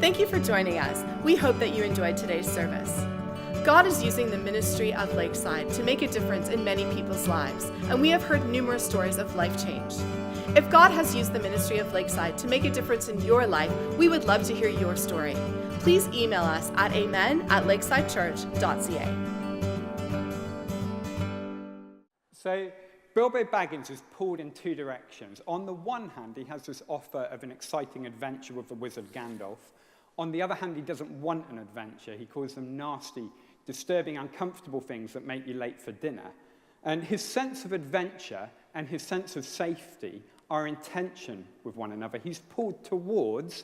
Thank you for joining us. We hope that you enjoyed today's service. God is using the ministry of Lakeside to make a difference in many people's lives, and we have heard numerous stories of life change. If God has used the ministry of Lakeside to make a difference in your life, we would love to hear your story. Please email us at amen@lakesidechurch.ca. So Bilbo Baggins is pulled in two directions. On the one hand, he has this offer of an exciting adventure with the wizard Gandalf. On the other hand, he doesn't want an adventure. He calls them nasty, disturbing, uncomfortable things that make you late for dinner. And his sense of adventure and his sense of safety are in tension with one another. He's pulled towards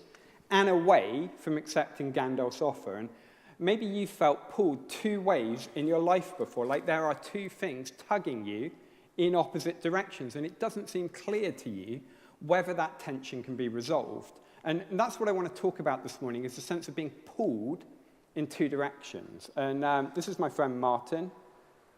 and away from accepting Gandalf's offer. And maybe you felt pulled two ways in your life before, like there are two things tugging you in opposite directions, and it doesn't seem clear to you whether that tension can be resolved. And that's what I want to talk about this morning, is the sense of being pulled in two directions. And this is my friend Martin.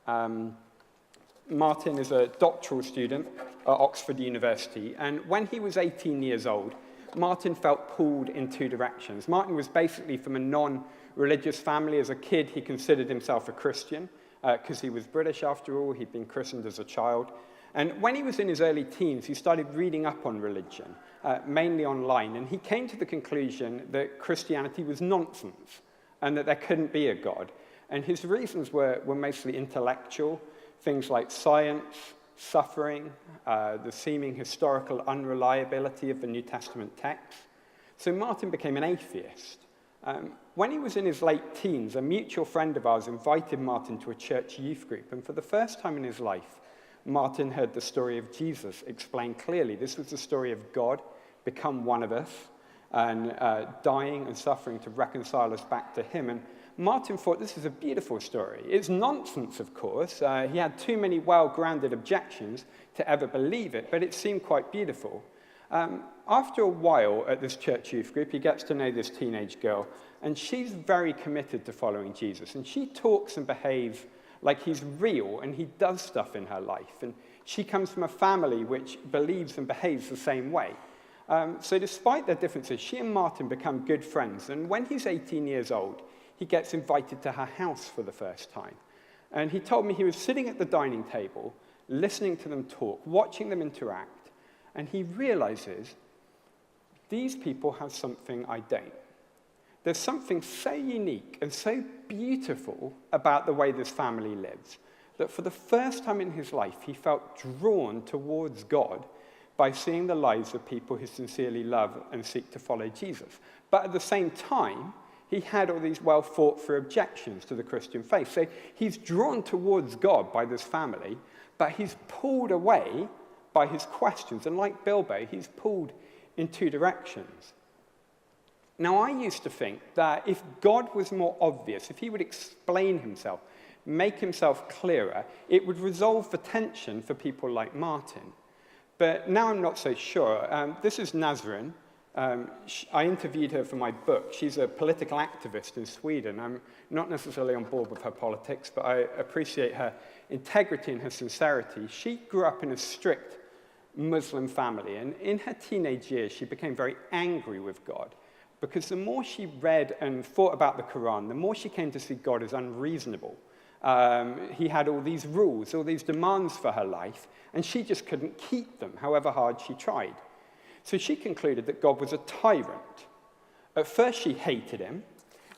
Martin is a doctoral student at Oxford University, and when he was 18 years old, Martin felt pulled in two directions. Martin was basically from a non-religious family. As a kid, he considered himself a Christian, because he was British after all. He'd been christened as a child. And when he was in his early teens, he started reading up on religion, mainly online, and he came to the conclusion that Christianity was nonsense and that there couldn't be a God. And his reasons were mostly intellectual, things like science, suffering, the seeming historical unreliability of the New Testament text. So Martin became an atheist. When he was in his late teens, a mutual friend of ours invited Martin to a church youth group, and for the first time in his life, Martin heard the story of Jesus explained clearly. This was the story of God become one of us, and dying and suffering to reconcile us back to him. And Martin thought this is a beautiful story. It's nonsense, of course. He had too many well-grounded objections to ever believe it, but it seemed quite beautiful. After a while at this church youth group, he gets to know this teenage girl, and she's very committed to following Jesus. And she talks and behaves like he's real, and he does stuff in her life. And she comes from a family which believes and behaves the same way. So despite their differences, she and Martin become good friends. And when he's 18 years old, he gets invited to her house for the first time. And he told me he was sitting at the dining table, listening to them talk, watching them interact, and he realizes these people have something I don't. There's something so unique and so beautiful about the way this family lives that for the first time in his life, he felt drawn towards God by seeing the lives of people who sincerely love and seek to follow Jesus. But at the same time, he had all these well-thought-through objections to the Christian faith. So he's drawn towards God by this family, but he's pulled away by his questions. And like Bilbo, he's pulled in two directions. Now, I used to think that if God was more obvious, if he would explain himself, make himself clearer, it would resolve the tension for people like Martin. But now I'm not so sure. This is Nazrin. I interviewed her for my book. She's a political activist in Sweden. I'm not necessarily on board with her politics, but I appreciate her integrity and her sincerity. She grew up in a strict Muslim family, and in her teenage years, she became very angry with God, because the more she read and thought about the Quran, the more she came to see God as unreasonable. He had all these rules, all these demands for her life, and she just couldn't keep them, however hard she tried. So she concluded that God was a tyrant. At first, she hated him.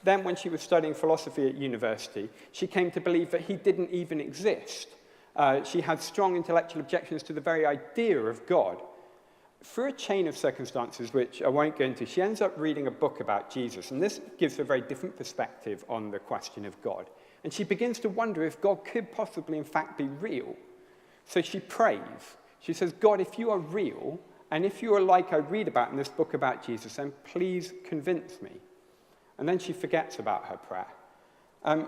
Then, when she was studying philosophy at university, she came to believe that he didn't even exist. She had strong intellectual objections to the very idea of God. Through a chain of circumstances, which I won't go into, she ends up reading a book about Jesus, and this gives her a very different perspective on the question of God. And she begins to wonder if God could possibly, in fact, be real. So she prays. She says, God, if you are real, and if you are like I read about in this book about Jesus, then please convince me. And then she forgets about her prayer.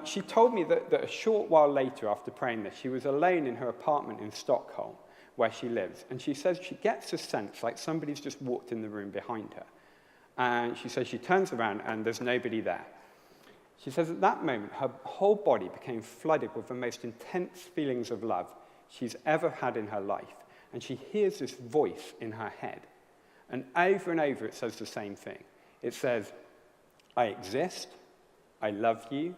She told me that a short while later, after praying this, she was alone in her apartment in Stockholm, where she lives. And she says she gets a sense like somebody's just walked in the room behind her. And she says she turns around and there's nobody there. She says at that moment, her whole body became flooded with the most intense feelings of love she's ever had in her life. And she hears this voice in her head. And over it says the same thing. It says, I exist, I love you,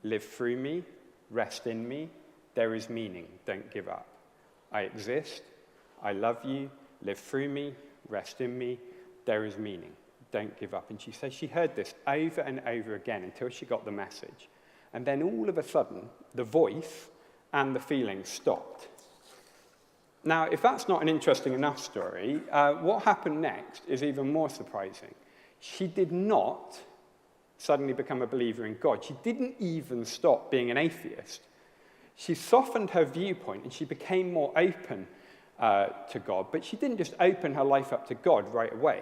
live through me, rest in me, there is meaning, don't give up. I exist, I love you, live through me, rest in me, there is meaning, don't give up. And she says she heard this over and over again until she got the message. And then all of a sudden, the voice and the feeling stopped. Now, if that's not an interesting enough story, what happened next is even more surprising. She did not suddenly become a believer in God. She didn't even stop being an atheist. She softened her viewpoint and she became more open to God, but she didn't just open her life up to God right away.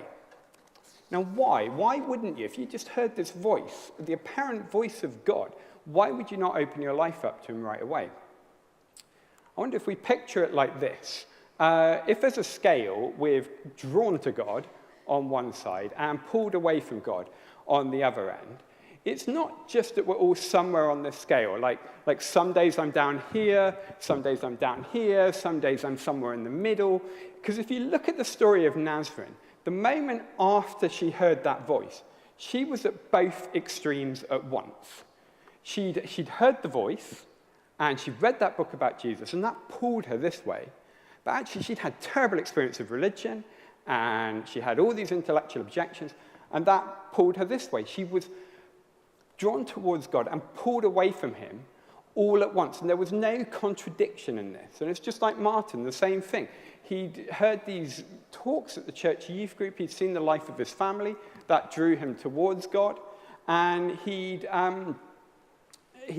Now, why? Why wouldn't you? If you just heard this voice, the apparent voice of God, why would you not open your life up to him right away? I wonder if we picture it like this. If there's a scale with drawn to God on one side and pulled away from God on the other end, it's not just that we're all somewhere on this scale. Like some days I'm down here, some days I'm down here, some days I'm somewhere in the middle. Because if you look at the story of Nazrin, the moment after she heard that voice, she was at both extremes at once. She'd heard the voice, and she read that book about Jesus, and that pulled her this way. But actually, she'd had terrible experience of religion, and she had all these intellectual objections, and that pulled her this way. She was drawn towards God and pulled away from him all at once. And there was no contradiction in this. And it's just like Martin, the same thing. He'd heard these talks at the church youth group. He'd seen the life of his family. That drew him towards God. And he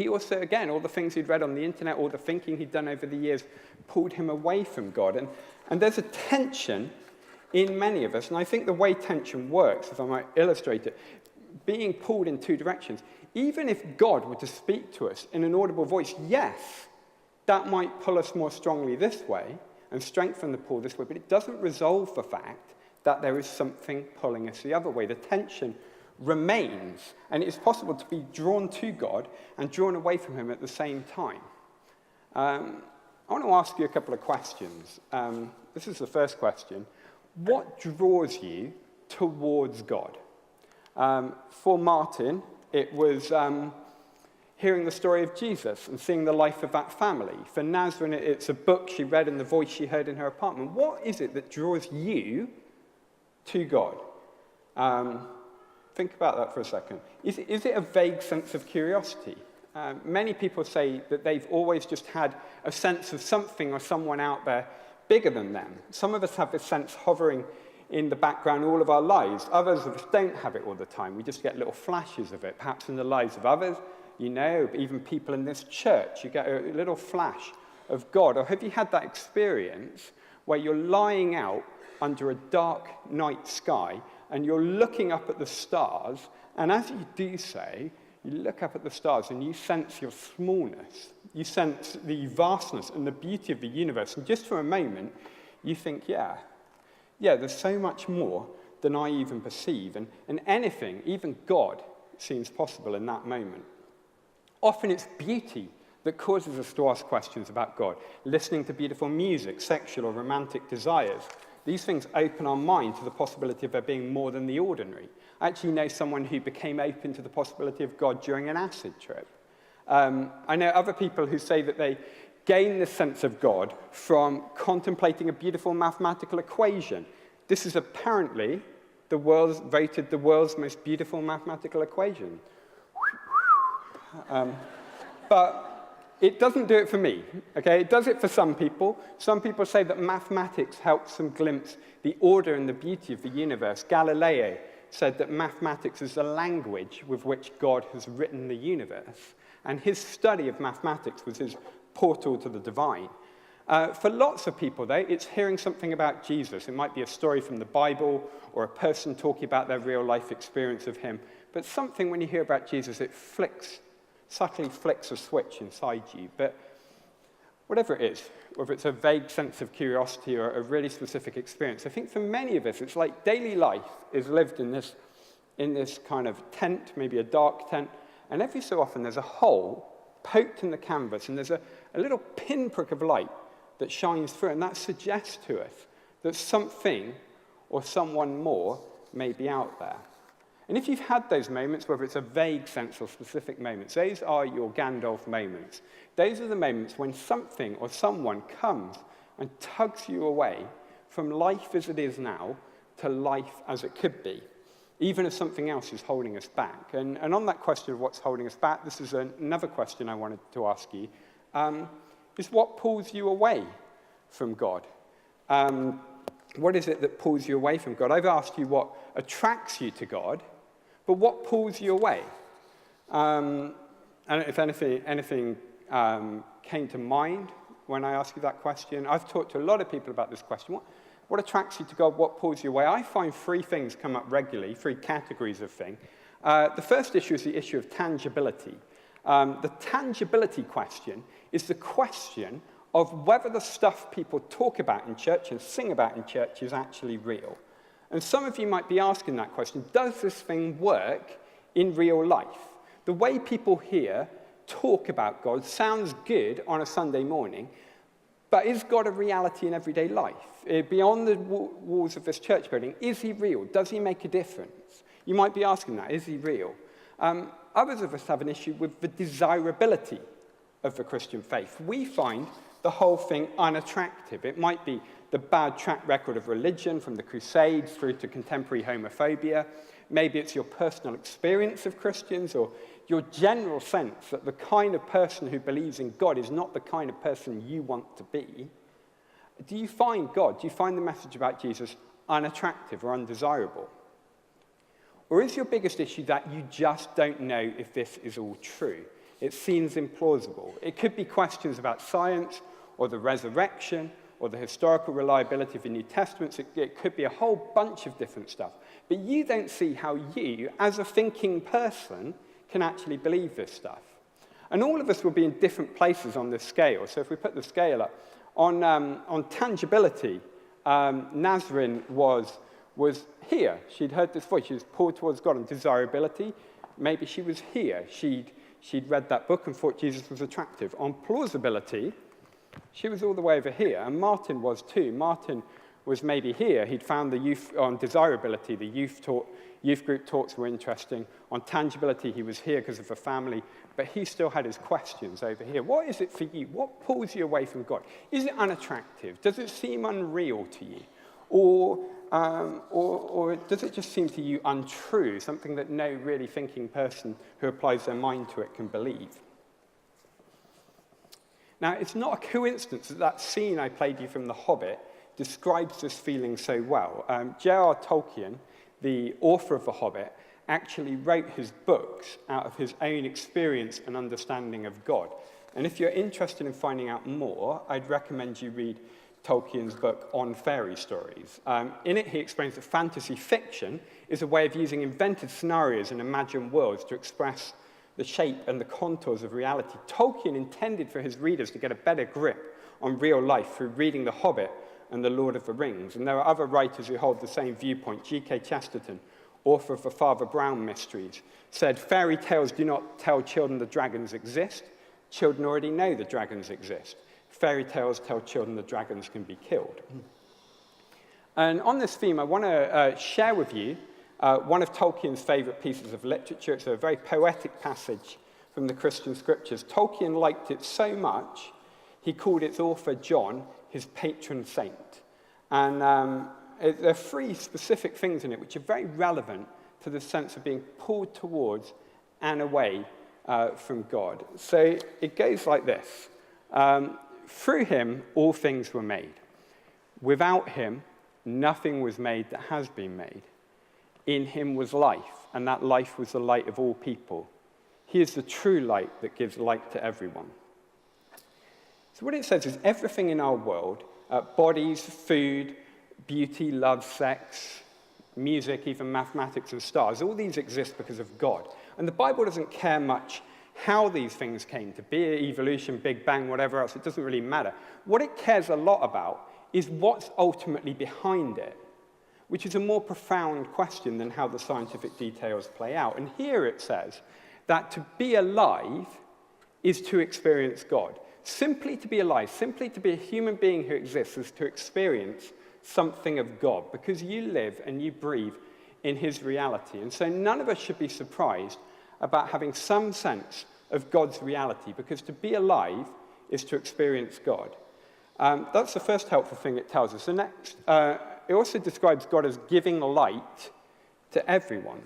also, again, all the things he'd read on the internet, all the thinking he'd done over the years, pulled him away from God. And there's a tension in many of us. And I think the way tension works, if I might illustrate it, being pulled in two directions, even if God were to speak to us in an audible voice, yes, that might pull us more strongly this way and strengthen the pull this way, but it doesn't resolve the fact that there is something pulling us the other way. The tension remains, and it's possible to be drawn to God and drawn away from him at the same time. I want to ask you a couple of questions. This is the first question. What draws you towards God? For Martin, it was hearing the story of Jesus and seeing the life of that family. For Nazrin, it's a book she read and the voice she heard in her apartment. What is it that draws you to God? Think about that for a second. Is it a vague sense of curiosity? Many people say that they've always just had a sense of something or someone out there bigger than them. Some of us have this sense hovering in the background all of our lives. Others of us don't have it all the time. We just get little flashes of it, perhaps in the lives of others. You know, even people in this church, you get a little flash of God. Or have you had that experience where you're lying out under a dark night sky and you're looking up at the stars, and as you do so, you look up at the stars and you sense your smallness. You sense the vastness and the beauty of the universe. And just for a moment, you think, yeah, there's so much more than I even perceive. And anything, even God, seems possible in that moment. Often it's beauty that causes us to ask questions about God. Listening to beautiful music, sexual or romantic desires. These things open our mind to the possibility of there being more than the ordinary. I actually know someone who became open to the possibility of God during an acid trip. I know other people who say that they gain this sense of God from contemplating a beautiful mathematical equation. This is apparently voted the world's most beautiful mathematical equation. But it doesn't do it for me, okay? It does it for some people. Some people say that mathematics helps them glimpse the order and the beauty of the universe. Galileo said that mathematics is the language with which God has written the universe. And his study of mathematics was his portal to the divine. For lots of people, though, it's hearing something about Jesus. It might be a story from the Bible or a person talking about their real-life experience of him. But something, when you hear about Jesus, it subtly flicks a switch inside you. But whatever it is, whether it's a vague sense of curiosity or a really specific experience, I think for many of us, it's like daily life is lived in this kind of tent, maybe a dark tent, and every so often there's a hole poked in the canvas, and there's a little pinprick of light that shines through, and that suggests to us that something or someone more may be out there. And if you've had those moments, whether it's a vague sense or specific moments, those are your Gandalf moments. Those are the moments when something or someone comes and tugs you away from life as it is now to life as it could be, even if something else is holding us back. And on that question of what's holding us back, this is another question I wanted to ask you, is what pulls you away from God? What is it that pulls you away from God? I've asked you what attracts you to God, but what pulls you away? And if anything came to mind when I asked you that question, I've talked to a lot of people about this question. What attracts you to God? What pulls you away? I find three things come up regularly, three categories of thing. The first issue is the issue of tangibility. The tangibility question is the question of whether the stuff people talk about in church and sing about in church is actually real. And some of you might be asking that question, does this thing work in real life? The way people here talk about God sounds good on a Sunday morning, but is God a reality in everyday life? Beyond the walls of this church building, is he real? Does he make a difference? You might be asking that, is he real? Others of us have an issue with the desirability of the Christian faith. We find the whole thing unattractive. It might be the bad track record of religion from the Crusades through to contemporary homophobia. Maybe it's your personal experience of Christians or your general sense that the kind of person who believes in God is not the kind of person you want to be. Do you find God, do you find the message about Jesus unattractive or undesirable? Or is your biggest issue that you just don't know if this is all true? It seems implausible. It could be questions about science or the resurrection or the historical reliability of the New Testament. It could be a whole bunch of different stuff. But you don't see how you, as a thinking person, can actually believe this stuff. And all of us will be in different places on this scale. So if we put the scale up, on tangibility, Nazrin was here. She'd heard this voice. She was pulled towards God. On desirability, maybe she was here. She'd read that book and thought Jesus was attractive. On plausibility, she was all the way over here, and Martin was too. Martin was maybe here. He'd found the youth on desirability. The youth group talks were interesting. On tangibility, he was here because of the family, but he still had his questions over here. What is it for you? What pulls you away from God? Is it unattractive? Does it seem unreal to you? Or does it just seem to you untrue, something that no really thinking person who applies their mind to it can believe? Now, it's not a coincidence that scene I played you from The Hobbit describes this feeling so well. J.R. Tolkien, the author of The Hobbit, actually wrote his books out of his own experience and understanding of God. And if you're interested in finding out more, I'd recommend you read Tolkien's book on fairy stories. In it, he explains that fantasy fiction is a way of using invented scenarios and imagined worlds to express the shape and the contours of reality. Tolkien intended for his readers to get a better grip on real life through reading The Hobbit and The Lord of the Rings. And there are other writers who hold the same viewpoint. G.K. Chesterton, author of the Father Brown Mysteries, said, "Fairy tales do not tell children the dragons exist. Children already know the dragons exist. Fairy tales tell children the dragons can be killed." And on this theme, I want to share with you one of Tolkien's favorite pieces of literature. It's a very poetic passage from the Christian scriptures. Tolkien liked it so much, he called its author, John, his patron saint. And there are three specific things in it which are very relevant to the sense of being pulled towards and away from God. So it goes like this. Through him, all things were made. Without him, nothing was made that has been made. In him was life, and that life was the light of all people. He is the true light that gives light to everyone. So what it says is everything in our world, bodies, food, beauty, love, sex, music, even mathematics and stars, all these exist because of God. And the Bible doesn't care much how these things came to be, evolution, Big Bang, whatever else. It doesn't really matter. What it cares a lot about is what's ultimately behind it, which is a more profound question than how the scientific details play out. And here it says that to be alive is to experience God. Simply to be alive, simply to be a human being who exists is to experience something of God, because you live and you breathe in his reality. And so none of us should be surprised about having some sense of God's reality, because to be alive is to experience God. That's the first helpful thing it tells us. The next, it also describes God as giving light to everyone.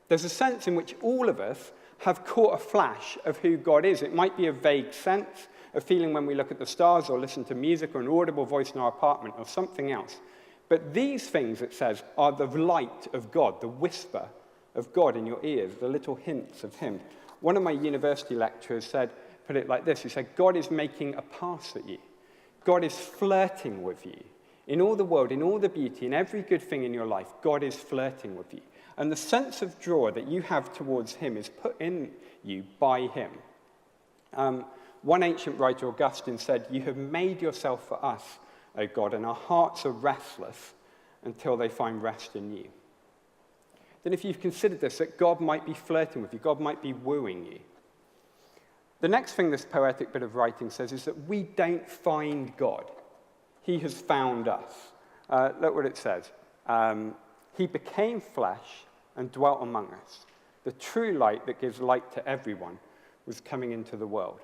There's a sense in which all of us have caught a flash of who God is. It might be a vague sense, a feeling when we look at the stars or listen to music or an audible voice in our apartment or something else. But these things, it says, are the light of God, the whisper of God in your ears, the little hints of him. One of my university lecturers put it like this. He said, God is making a pass at you. God is flirting with you. In all the world, in all the beauty, in every good thing in your life, God is flirting with you. And the sense of draw that you have towards him is put in you by him. One ancient writer, Augustine, said, "You have made yourself for us, O God, and our hearts are restless until they find rest in you." Then if you've considered this, that God might be flirting with you, God might be wooing you. The next thing this poetic bit of writing says is that we don't find God. He has found us. Look what it says. He became flesh and dwelt among us. The true light that gives light to everyone was coming into the world.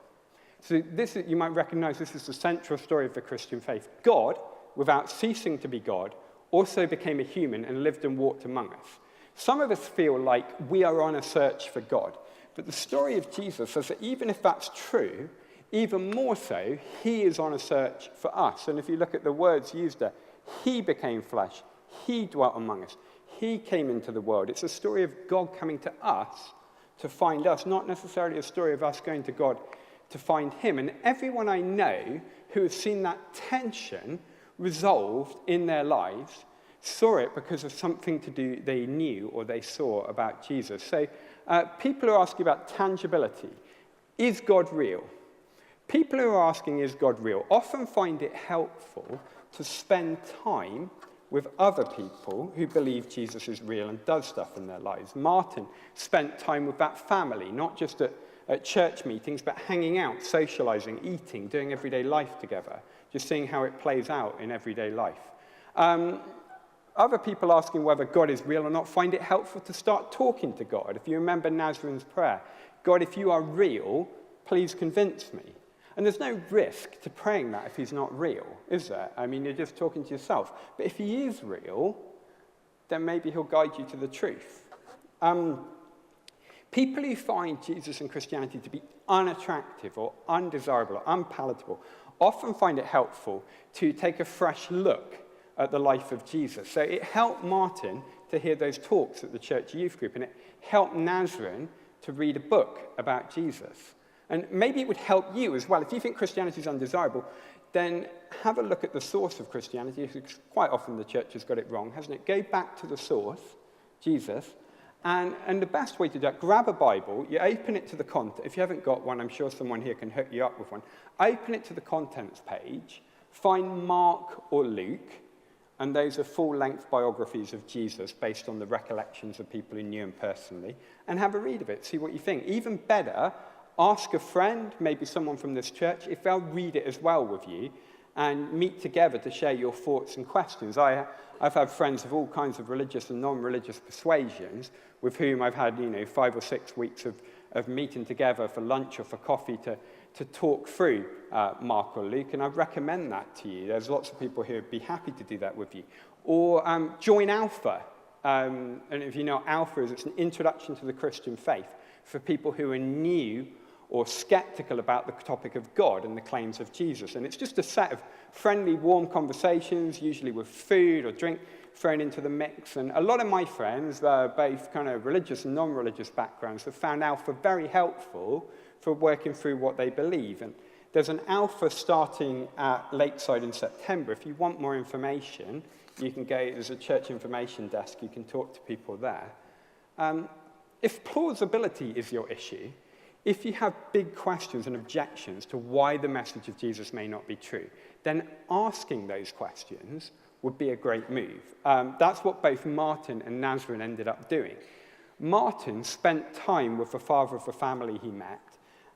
So this, you might recognize this is the central story of the Christian faith. God, without ceasing to be God, also became a human and lived and walked among us. Some of us feel like we are on a search for God. But the story of Jesus says that even if that's true, even more so, he is on a search for us. And if you look at the words used there, he became flesh, he dwelt among us, he came into the world. It's a story of God coming to us to find us, not necessarily a story of us going to God to find him. And everyone I know who has seen that tension resolved in their lives saw it because of something to do they knew or they saw about Jesus. So people are asking about tangibility. Is God real? People who are asking, is God real, often find it helpful to spend time with other people who believe Jesus is real and does stuff in their lives. Martin spent time with that family, not just at church meetings, but hanging out, socializing, eating, doing everyday life together, just seeing how it plays out in everyday life. Other people asking whether God is real or not find it helpful to start talking to God. If you remember Nazrin's prayer, God, if you are real, please convince me. And there's no risk to praying that if he's not real, is there? I mean, you're just talking to yourself. But if he is real, then maybe he'll guide you to the truth. People who find Jesus and Christianity to be unattractive or undesirable or unpalatable often find it helpful to take a fresh look at the life of Jesus. So it helped Martin to hear those talks at the church youth group, and it helped Nazrin to read a book about Jesus. And maybe it would help you as well. If you think Christianity is undesirable, then have a look at the source of Christianity, because quite often the church has got it wrong, hasn't it? Go back to the source, Jesus, and the best way to do that, grab a Bible, you open it to the content. If you haven't got one, I'm sure someone here can hook you up with one. Open it to the contents page, find Mark or Luke, and those are full-length biographies of Jesus based on the recollections of people who knew him personally, and have a read of it, see what you think. Even better, ask a friend, maybe someone from this church, if they'll read it as well with you, and meet together to share your thoughts and questions. I've had friends of all kinds of religious and non-religious persuasions with whom I've had, 5 or 6 weeks of meeting together for lunch or for coffee to talk through Mark or Luke, and I'd recommend that to you. There's lots of people who would be happy to do that with you. Or join Alpha. And if you know what Alpha is, it's an introduction to the Christian faith for people who are new or skeptical about the topic of God and the claims of Jesus. And it's just a set of friendly, warm conversations, usually with food or drink thrown into the mix. And a lot of my friends, both kind of religious and non-religious backgrounds, have found Alpha very helpful for working through what they believe. And there's an Alpha starting at Lakeside in September. If you want more information, you can go, there's a church information desk, you can talk to people there. If plausibility is your issue, if you have big questions and objections to why the message of Jesus may not be true, then asking those questions would be a great move. That's what both Martin and Nazrin ended up doing. Martin spent time with the father of the family he met,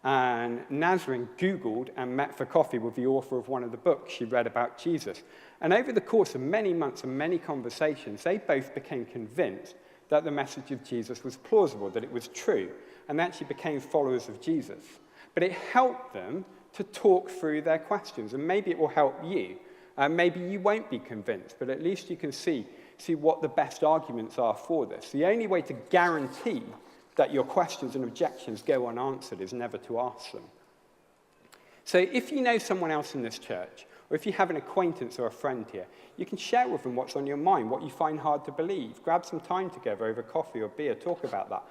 and Nazrin Googled and met for coffee with the author of one of the books she read about Jesus. And over the course of many months and many conversations, they both became convinced that the message of Jesus was plausible, that it was true, and they actually became followers of Jesus. But it helped them to talk through their questions, and maybe it will help you. Maybe you won't be convinced, but at least you can see what the best arguments are for this. The only way to guarantee that your questions and objections go unanswered is never to ask them. So if you know someone else in this church, or if you have an acquaintance or a friend here, you can share with them what's on your mind, what you find hard to believe. Grab some time together over coffee or beer, talk about that.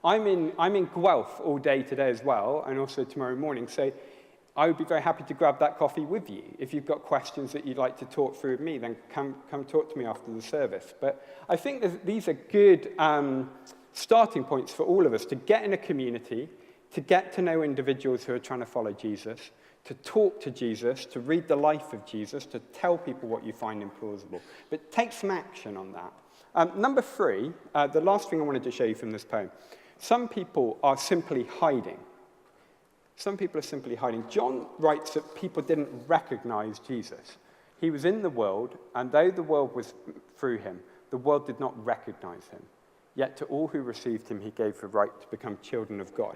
I'm in Guelph all day today as well, and also tomorrow morning, so I would be very happy to grab that coffee with you. If you've got questions that you'd like to talk through with me, then come talk to me after the service. But I think these are good starting points for all of us to get in a community, to get to know individuals who are trying to follow Jesus, to talk to Jesus, to read the life of Jesus, to tell people what you find implausible. But take some action on that. Number 3, the last thing I wanted to show you from this poem. Some people are simply hiding. Some people are simply hiding. John writes that people didn't recognize Jesus. He was in the world, and though the world was through him, the world did not recognize him. Yet to all who received him, he gave the right to become children of God.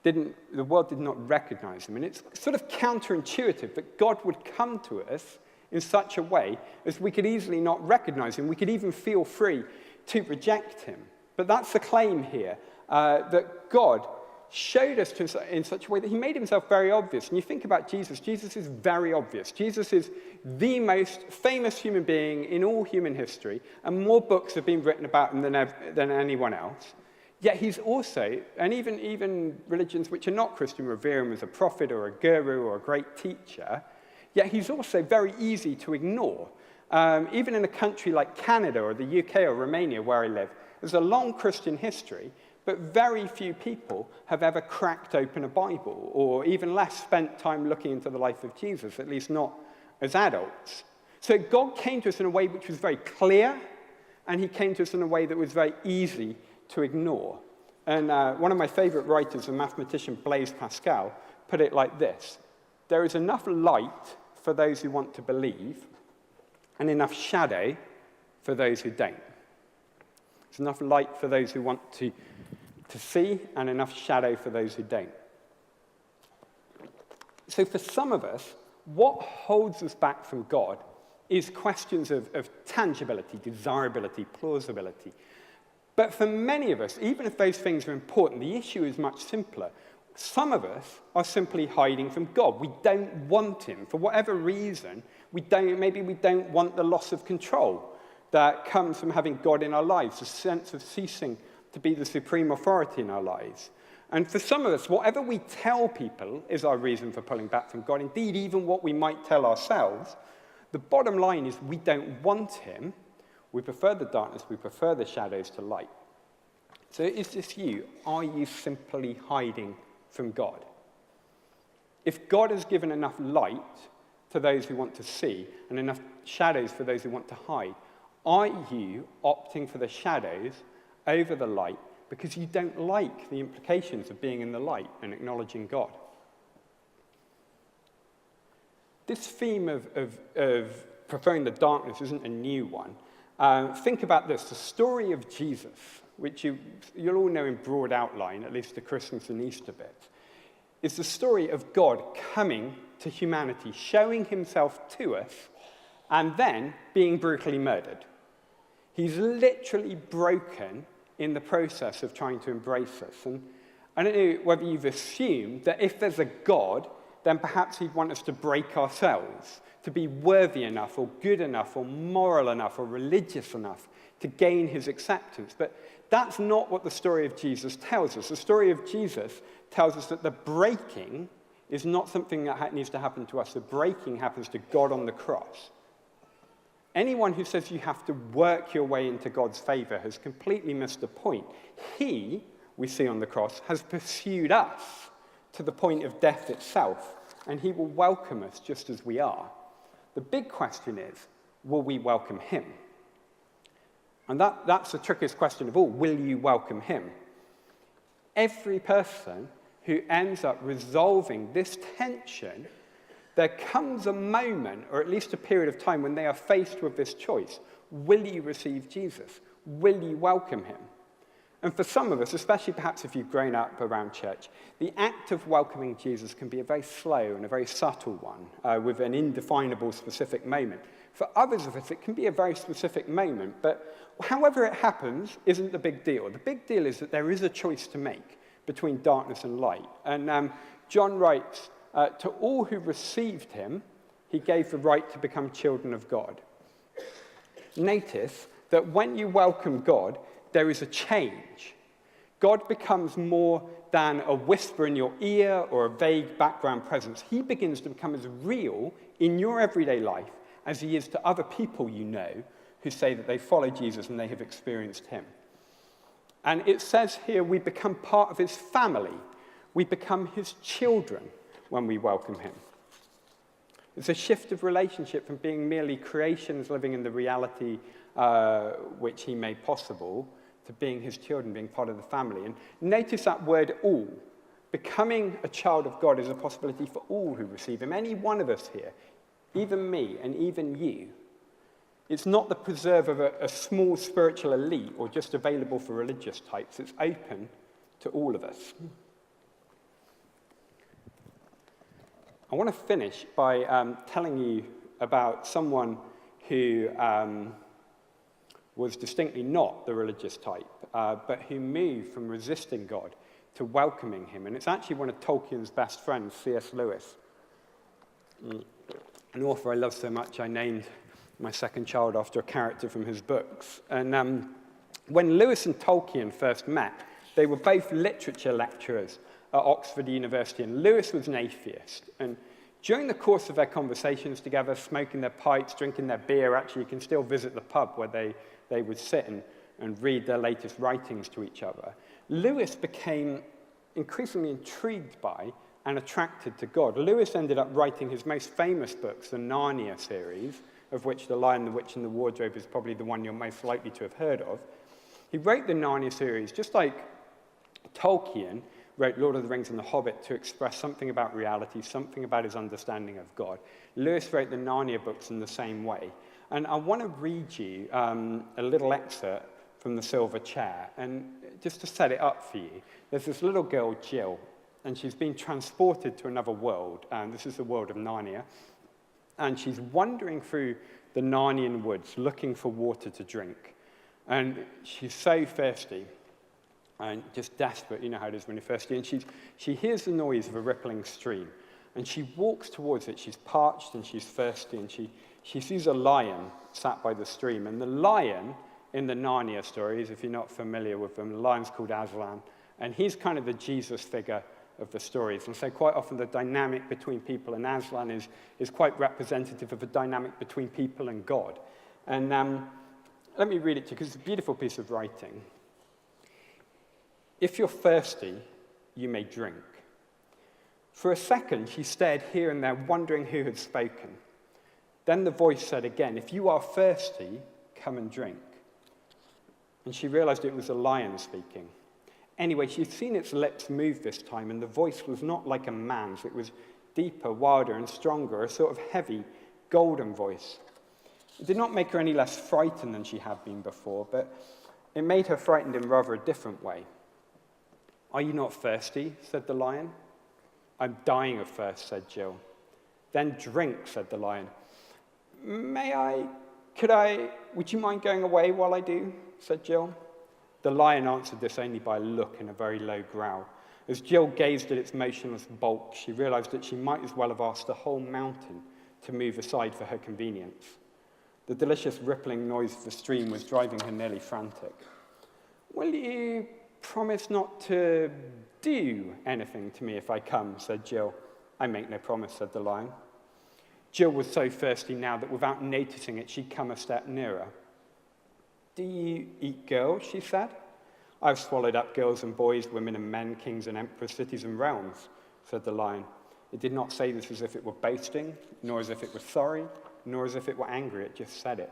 The world did not recognize him. And it's sort of counterintuitive that God would come to us in such a way as we could easily not recognize him. We could even feel free to reject him. But that's the claim here, that God showed us in such a way that he made himself very obvious. And you think about Jesus, Jesus is very obvious. Jesus is the most famous human being in all human history, and more books have been written about him than anyone else. Yet he's also, and even religions which are not Christian revere him as a prophet or a guru or a great teacher, yet he's also very easy to ignore. Even in a country like Canada or the UK or Romania where I live, there's a long Christian history, but very few people have ever cracked open a Bible, or even less spent time looking into the life of Jesus, at least not as adults. So God came to us in a way which was very clear, and he came to us in a way that was very easy to ignore. And one of my favorite writers, the mathematician Blaise Pascal, put it like this: there is enough light for those who want to believe, and enough shadow for those who don't. There's enough light for those who want to see, and enough shadow for those who don't. So for some of us, what holds us back from God is questions of tangibility, desirability, plausibility. But for many of us, even if those things are important, the issue is much simpler. Some of us are simply hiding from God. We don't want him. For whatever reason, maybe we don't want the loss of control that comes from having God in our lives, a sense of ceasing to be the supreme authority in our lives. And for some of us, whatever we tell people is our reason for pulling back from God. Indeed, even what we might tell ourselves, the bottom line is we don't want him. We prefer the darkness, we prefer the shadows to light. So is this you? Are you simply hiding from God? If God has given enough light to those who want to see and enough shadows for those who want to hide, are you opting for the shadows over the light because you don't like the implications of being in the light and acknowledging God? This theme of preferring the darkness isn't a new one. Think about this. The story of Jesus, which you'll all know in broad outline, at least the Christmas and Easter bit, is the story of God coming to humanity, showing himself to us, and then being brutally murdered. He's literally broken in the process of trying to embrace us. And I don't know whether you've assumed that if there's a God, then perhaps he'd want us to break ourselves, to be worthy enough or good enough or moral enough or religious enough to gain his acceptance. But that's not what the story of Jesus tells us. The story of Jesus tells us that the breaking is not something that needs to happen to us. The breaking happens to God on the cross. Anyone who says you have to work your way into God's favor has completely missed the point. He, we see on the cross, has pursued us to the point of death itself, and he will welcome us just as we are. The big question is, will we welcome him? And that's the trickiest question of all. Will you welcome him? Every person who ends up resolving this tension, there comes a moment, or at least a period of time, when they are faced with this choice. Will you receive Jesus? Will you welcome him? And for some of us, especially perhaps if you've grown up around church, the act of welcoming Jesus can be a very slow and a very subtle one, with an indefinable specific moment. For others of us, it can be a very specific moment, but however it happens isn't the big deal. The big deal is that there is a choice to make between darkness and light. And John writes, to all who received him, he gave the right to become children of God. Notice that when you welcome God, there is a change. God becomes more than a whisper in your ear or a vague background presence. He begins to become as real in your everyday life as he is to other people you know who say that they follow Jesus and they have experienced him. And it says here we become part of his family. We become his children when we welcome him. It's a shift of relationship from being merely creations living in the reality which he made possible to being his children, being part of the family. And notice that word all. Becoming a child of God is a possibility for all who receive him. Any one of us here, even me and even you. It's not the preserve of a small spiritual elite or just available for religious types. It's open to all of us. I want to finish by telling you about someone who was distinctly not the religious type, but who moved from resisting God to welcoming him. And it's actually one of Tolkien's best friends, C.S. Lewis, an author I love so much, I named my second child after a character from his books. And when Lewis and Tolkien first met, they were both literature lecturers at Oxford University, and Lewis was an atheist. And during the course of their conversations together, smoking their pipes, drinking their beer, actually you can still visit the pub where they would sit and read their latest writings to each other, Lewis became increasingly intrigued by and attracted to God. Lewis ended up writing his most famous books, the Narnia series, of which The Lion, the Witch, and the Wardrobe is probably the one you're most likely to have heard of. He wrote the Narnia series just like Tolkien wrote Lord of the Rings and The Hobbit to express something about reality, something about his understanding of God. Lewis wrote the Narnia books in the same way. And I want to read you a little excerpt from The Silver Chair, and just to set it up for you. There's this little girl, Jill, and she's been transported to another world, and this is the world of Narnia, and she's wandering through the Narnian woods looking for water to drink. And she's so thirsty and just desperate, you know how it is when you're thirsty, and she hears the noise of a rippling stream, and she walks towards it. She's parched and she's thirsty, and she sees a lion sat by the stream, and the lion in the Narnia stories, if you're not familiar with them, the lion's called Aslan, and he's kind of the Jesus figure of the stories. And so quite often the dynamic between people and Aslan is quite representative of the dynamic between people and God. And let me read it to you, because it's a beautiful piece of writing. If you're thirsty, you may drink. For a second, she stared here and there, wondering who had spoken. Then the voice said again, if you are thirsty, come and drink. And she realized it was a lion speaking. Anyway, she'd seen its lips move this time, and the voice was not like a man's. It was deeper, wilder, and stronger, a sort of heavy, golden voice. It did not make her any less frightened than she had been before, but it made her frightened in rather a different way. Are you not thirsty? Said the lion. I'm dying of thirst, said Jill. Then drink, said the lion. Would you mind going away while I do? Said Jill. The lion answered this only by a look and a very low growl. As Jill gazed at its motionless bulk, she realized that she might as well have asked a whole mountain to move aside for her convenience. The delicious rippling noise of the stream was driving her nearly frantic. Will you promise not to do anything to me if I come? Said Jill. I make no promise, said the lion. Jill was so thirsty now that without noticing it, she'd come a step nearer. Do you eat girls, she said. I've swallowed up girls and boys, women and men, kings and emperors, cities and realms, said the lion. It did not say this as if it were boasting, nor as if it were sorry, nor as if it were angry. It just said it.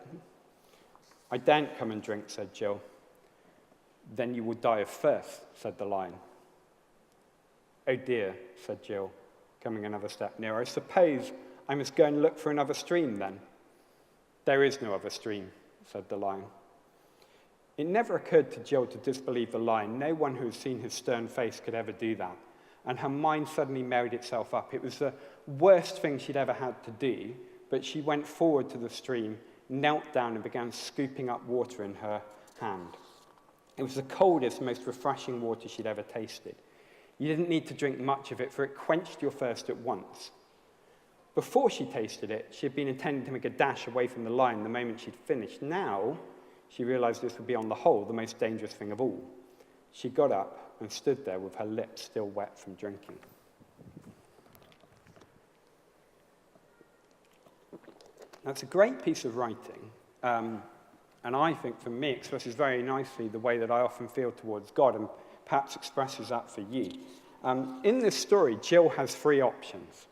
I daren't come and drink, said Jill. Then you will die of thirst, said the lion. Oh dear, said Jill, coming another step nearer. I suppose I must go and look for another stream then. There is no other stream, said the lion. It never occurred to Jill to disbelieve the lion. No one who has seen his stern face could ever do that. And her mind suddenly married itself up. It was the worst thing she'd ever had to do, but she went forward to the stream, knelt down and began scooping up water in her hand. It was the coldest, most refreshing water she'd ever tasted. You didn't need to drink much of it, for it quenched your thirst at once. Before she tasted it, she had been intending to make a dash away from the lion the moment she'd finished. Now, she realized this would be, on the whole, the most dangerous thing of all. She got up and stood there with her lips still wet from drinking. That's a great piece of writing, and I think, for me, expresses very nicely the way that I often feel towards God, and perhaps expresses that for you. In this story, Jill has three options.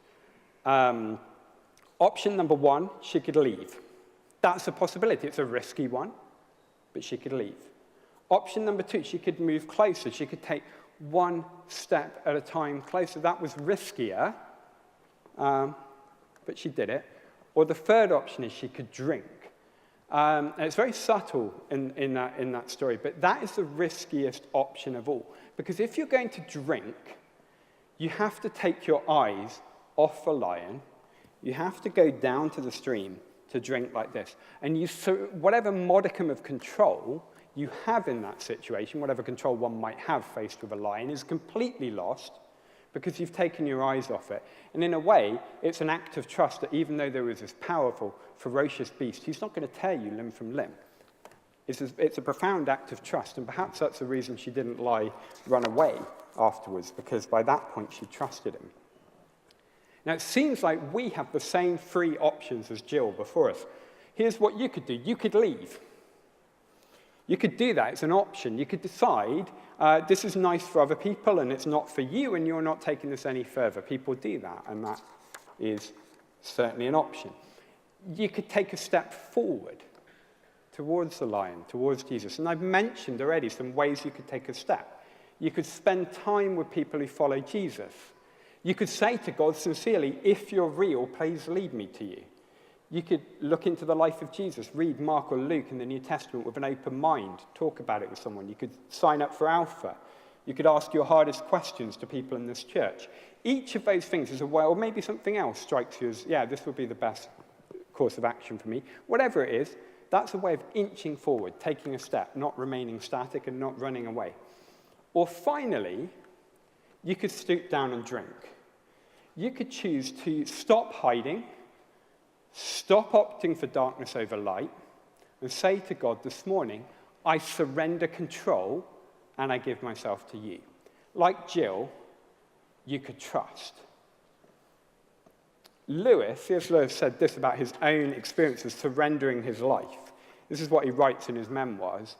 Option number one, she could leave. That's a possibility. It's a risky one, but she could leave. Option number two, she could move closer. She could take one step at a time closer. That was riskier, but she did it. Or the third option is she could drink. And it's very subtle in that story, but that is the riskiest option of all. Because if you're going to drink, you have to take your eyes off the lion. You have to go down to the stream to drink like this. And whatever modicum of control you have in that situation, whatever control one might have faced with a lion, is completely lost because you've taken your eyes off it. And in a way, it's an act of trust that even though there is this powerful, ferocious beast, he's not going to tear you limb from limb. It's a profound act of trust, and perhaps that's the reason she didn't run away afterwards, because by that point she trusted him. Now, it seems like we have the same three options as Jill before us. Here's what you could do. You could leave. You could do that. It's an option. You could decide, this is nice for other people, and it's not for you, and you're not taking this any further. People do that, and that is certainly an option. You could take a step forward towards the lion, towards Jesus. And I've mentioned already some ways you could take a step. You could spend time with people who follow Jesus. You could say to God sincerely, if you're real, please lead me to you. You could look into the life of Jesus, read Mark or Luke in the New Testament with an open mind, talk about it with someone. You could sign up for Alpha. You could ask your hardest questions to people in this church. Each of those things is a way, or maybe something else strikes you as, yeah, this would be the best course of action for me. Whatever it is, that's a way of inching forward, taking a step, not remaining static and not running away. Or finally, you could stoop down and drink. You could choose to stop hiding, stop opting for darkness over light, and say to God this morning, I surrender control and I give myself to you. Like Jill, you could trust. C.S. Lewis said this about his own experiences surrendering his life. This is what he writes in his memoirs.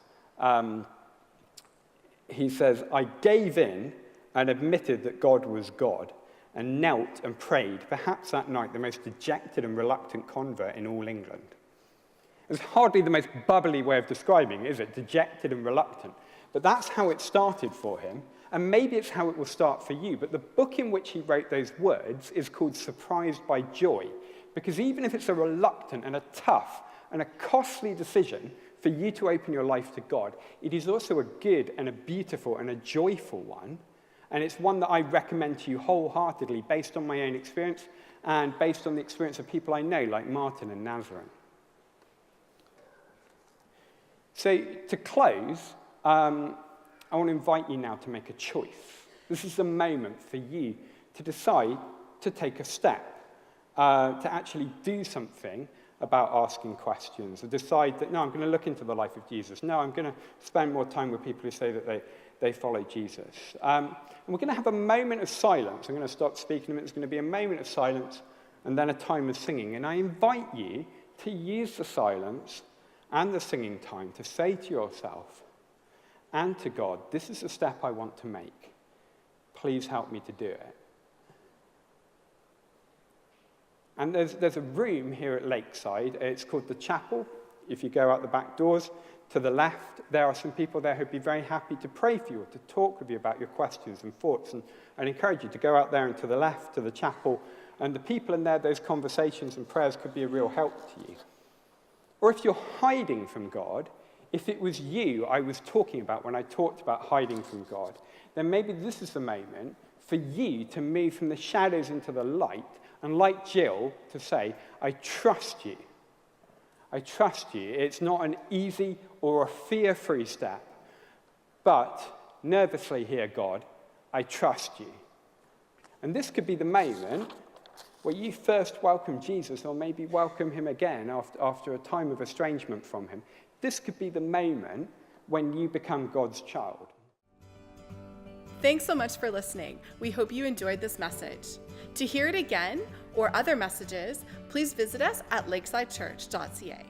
He says, I gave in and admitted that God was God, and knelt and prayed, perhaps that night the most dejected and reluctant convert in all England. It's hardly the most bubbly way of describing it, is it? Dejected and reluctant. But that's how it started for him, and maybe it's how it will start for you. But the book in which he wrote those words is called Surprised by Joy, because even if it's a reluctant and a tough and a costly decision for you to open your life to God, it is also a good and a beautiful and a joyful one. And it's one that I recommend to you wholeheartedly based on my own experience and based on the experience of people I know, like Martin and Nazrin. So to close, I want to invite you now to make a choice. This is the moment for you to decide to take a step, to actually do something about asking questions, to decide that, no, I'm going to look into the life of Jesus. No, I'm going to spend more time with people who say that they follow Jesus. And we're going to have a moment of silence. I'm going to stop speaking, and it's going to be a moment of silence and then a time of singing. And I invite you to use the silence and the singing time to say to yourself and to God, this is the step I want to make. Please help me to do it. And there's a room here at Lakeside. It's called the chapel. If you go out the back doors, to the left, there are some people there who'd be very happy to pray for you or to talk with you about your questions and thoughts. And I'd encourage you to go out there and to the left, to the chapel. And the people in there, those conversations and prayers could be a real help to you. Or if you're hiding from God, if it was you I was talking about when I talked about hiding from God, then maybe this is the moment for you to move from the shadows into the light, and like Jill, to say, I trust you. I trust you. It's not an easy or a fear-free step, but nervously here, God, I trust you. And this could be the moment where you first welcome Jesus, or maybe welcome him again after a time of estrangement from him. This could be the moment when you become God's child. Thanks so much for listening. We hope you enjoyed this message. To hear it again or other messages, please visit us at lakesidechurch.ca.